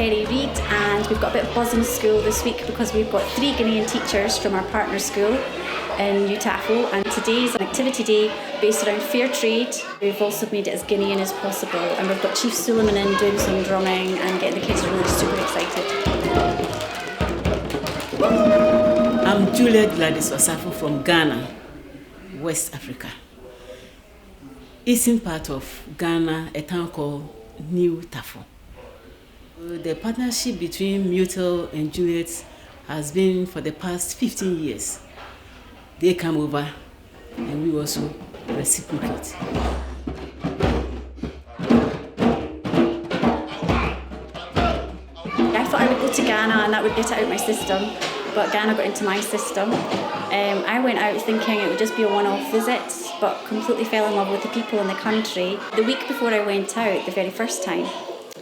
Kerry Reid, and we've got a bit of buzz in school this week because we've got 3 Ghanaian teachers from our partner school in Muthill, and today's an activity day based around fair trade. We've also made it as Ghanaian as possible, and we've got Chief Suleiman in doing some drumming and getting the kids really super excited. I'm Juliet from Ghana, West Africa. Eastern part of Ghana, a town called New Tafo. The partnership between Muthill and Juliet has been for the past 15 years. They come over and we also reciprocate. I thought I would go to Ghana and that would get it out of my system, but Ghana got into my system. I went out thinking it would just be a one-off visit, but completely fell in love with the people in the country. The week before I went out, the very first time,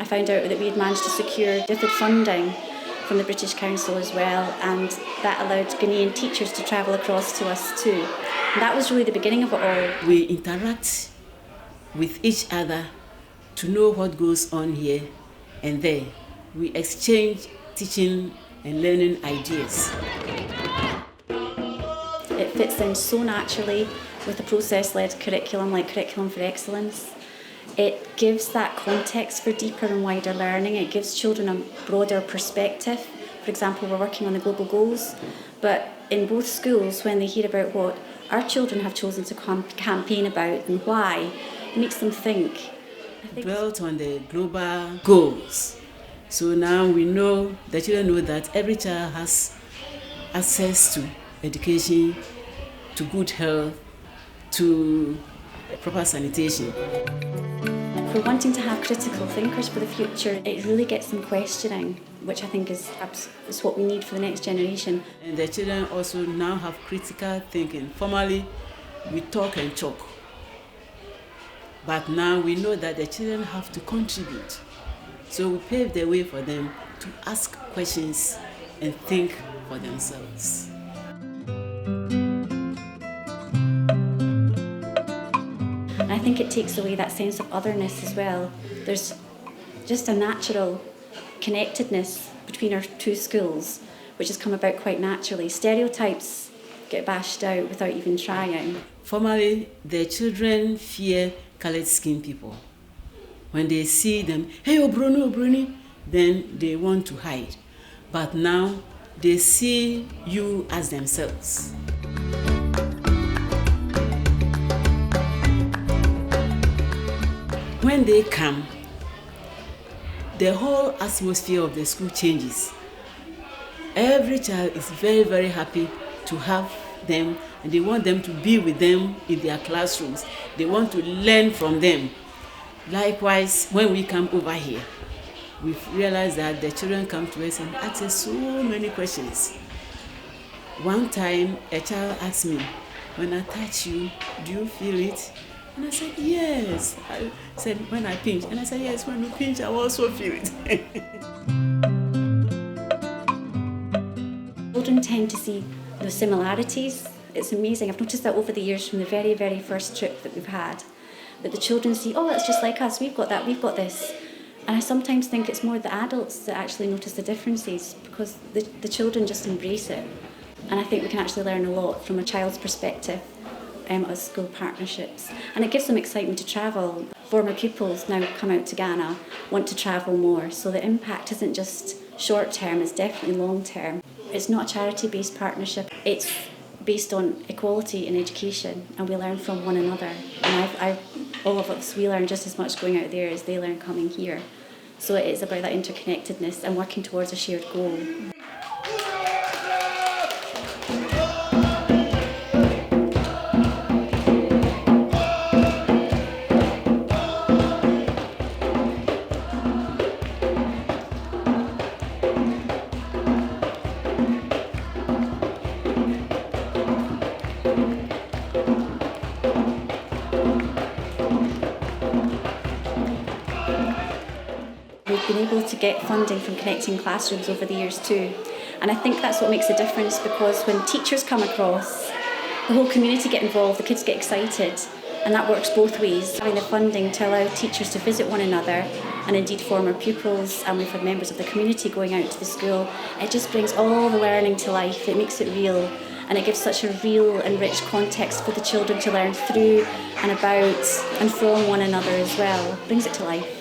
I found out that we had managed to secure DFID funding from the British Council as well, and that allowed Ghanaian teachers to travel across to us too. And that was really the beginning of it all. We interact with each other to know what goes on here and there. We exchange teaching and learning ideas. It fits in so naturally with a process-led curriculum like Curriculum for Excellence. It gives that context for deeper and wider learning. It gives children a broader perspective. For example, we're working on the global goals, but in both schools, when they hear about what our children have chosen to campaign about and why, it makes them think. Built on the global goals. So now we know, the children know that every child has access to education, to good health, to proper sanitation. For wanting to have critical thinkers for the future, it really gets them questioning, which I think is what we need for the next generation. And the children also now have critical thinking. Formerly, we talk and chalk. But now we know that the children have to contribute. So we pave the way for them to ask questions and think for themselves. I think it takes away that sense of otherness as well. There's just a natural connectedness between our 2 schools, which has come about quite naturally. Stereotypes get bashed out without even trying. Formerly, the children fear colored-skinned people. When they see them, hey, Obroni, then they want to hide. But now, they see you as themselves. When they come, the whole atmosphere of the school changes. Every child is very, very happy to have them, and they want them to be with them in their classrooms. They want to learn from them. Likewise, when we come over here, we've realized that the children come to us and ask us so many questions. One time, a child asked me, when I touch you, do you feel it? And I said, yes. I said, when I pinch. And I said, yes, when you pinch, I also feel it. Children tend to see the similarities. It's amazing. I've noticed that over the years from the very, very first trip that we've had, that the children see, oh, that's just like us. We've got that, we've got this. And I sometimes think it's more the adults that actually notice the differences because the children just embrace it. And I think we can actually learn a lot from a child's perspective. As school partnerships, and it gives them excitement to travel. Former pupils now come out to Ghana, want to travel more, so the impact isn't just short term, it's definitely long term. It's not a charity-based partnership, it's based on equality in education, and we learn from one another. And all of us, we learn just as much going out there as they learn coming here. So it is about that interconnectedness and working towards a shared goal. We've been able to get funding from Connecting Classrooms over the years too. And I think that's what makes a difference, because when teachers come across, the whole community get involved, the kids get excited, and that works both ways. Having the funding to allow teachers to visit one another and indeed former pupils, and we've had members of the community going out to the school. It just brings all the learning to life. It makes it real, and it gives such a real and rich context for the children to learn through and about and from one another as well. It brings it to life.